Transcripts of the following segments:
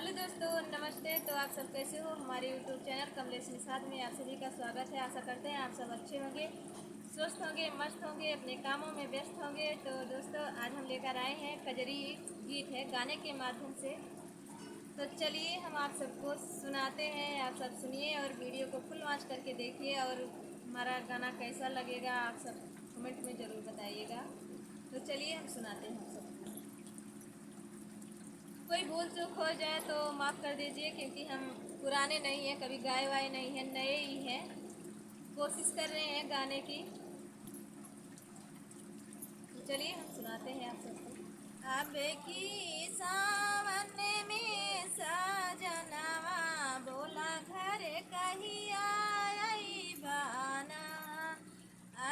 Hello दोस्तों, नमस्ते। तो आप सब कैसे हो? हमारे यूट्यूब चैनल कमलेश निषाद में आप सभी का स्वागत है। आशा करते हैं आप सब अच्छे होंगे, स्वस्थ होंगे, मस्त होंगे, अपने कामों में व्यस्त होंगे। तो दोस्तों, आज हम लेकर आए हैं कजरी गीत है गाने के माध्यम से। तो चलिए हम आप सबको सुनाते हैं, आप सब सुनिए और वीडियो को फुल वॉच करके देखिए। और हमारा गाना कैसा लगेगा आप सब कमेंट में ज़रूर बताइएगा। तो चलिए हम सुनाते हैं आप सबको। कोई भूल चूक हो जाए तो माफ़ कर दीजिए, क्योंकि हम पुराने नहीं हैं, कभी गाए वाए नहीं हैं, नए ही हैं। कोशिश कर रहे हैं गाने की। तो चलिए हम सुनाते हैं आप सबको। अब की सावन में सजनवा बोला घर कहिया आई बाना।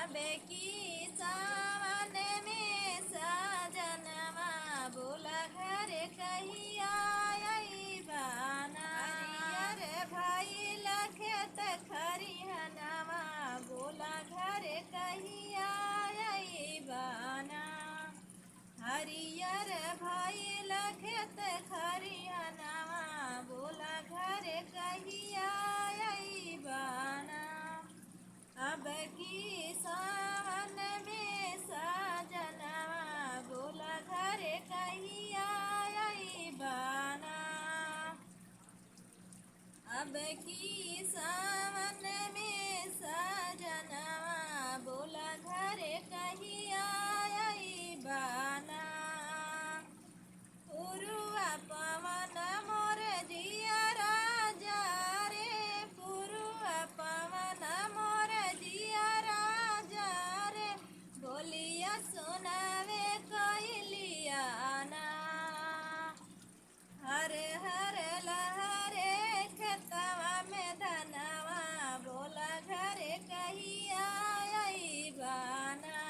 अब की सावन में सजनवा बोला घर कहिया आई बाना। हरियर भाई लखत खरिहनवा बोला घर कहिया आई बाना। हरियर भाई लखत खरिहनवा बोला घर कहिया आई बाना। अब की सावन में सजनवा बोला घर कहिया आई बाना। अब की सावन में सजनवा बोला घर कहिया आई बाना। पुरुआ पवन मोर जिया राजा रे, पुरुआ पवन मोर जिया राजा रे, बोलिया सुनावे कोयलिया ना। हर हर लहरे खेतवा में धनवा बोला घर कहिया आई बाना।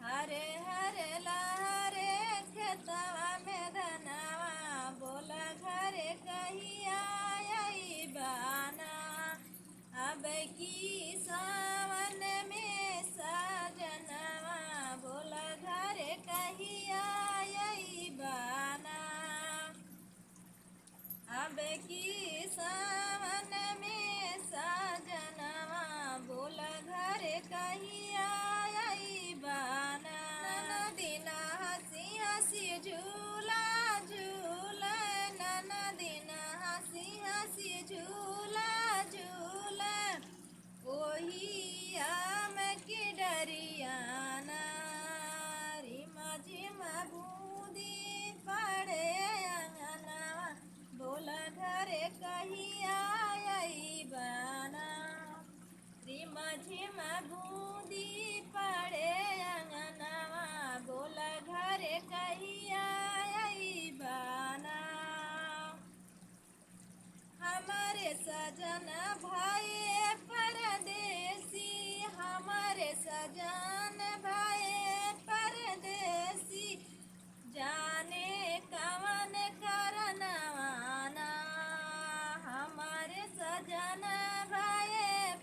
हर हर लहरे खेतवा में धनवा बोला घर कहिया आई बाना। अब की सावन में सजनवा बोला घर कहिया आई बाना। अब की सावन में सजनवा बोला घर कहिया आई बाना। ननदिना हंसी हंसी झूला झूला, ननदिना हंसी हंसी झूला झूला, ओही आम की डरियाना। रिमा झिमा बूंदी पड़े अंगनवा बोला घर कहिया आई बाना। रिमा झिमा बूंदी पड़े अंगनवा बोला घर कहिया आई बाना। हमारे सजन भाई परदेसी, हमारे सजन भाई परदेसी, जाने कवन करनवाना। हमारे सजन भाई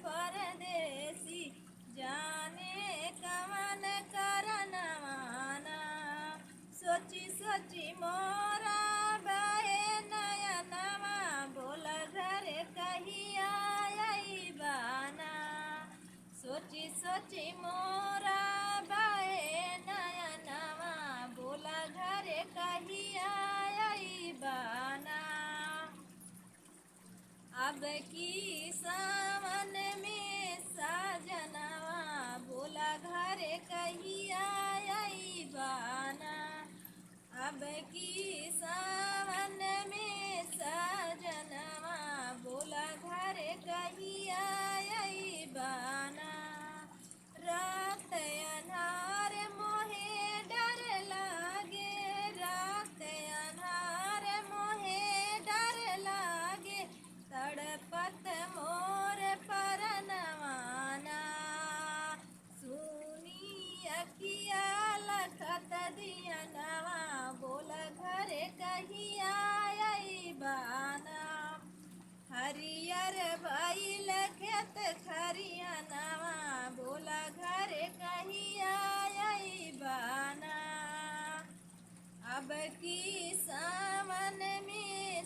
परदेसी, जाने कवन करनवाना। सोची सोची मोरा बाहे नयनवा बोला घर कहिया आई बाना। सोची सोची मोरा बाहे नयनवा बोला घर कहिया आई बाना। अब की सावन में सजनवा बोला घर कहिया आई बाना। अब की सावन में सजनवा बोला घर कहिया आई बाना। रात अन्हार मोहे डर लागे, रात अन्हार मोहे डर लागे, तड़पत मोर परनवाना। सुनी अखिया लखत दियनवा बोला घर कहिया आई बाना। हरियर भाई लखत खरियनवा बोला घर कहिया आई बाना। अब की सावन में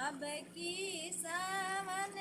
अब की सावन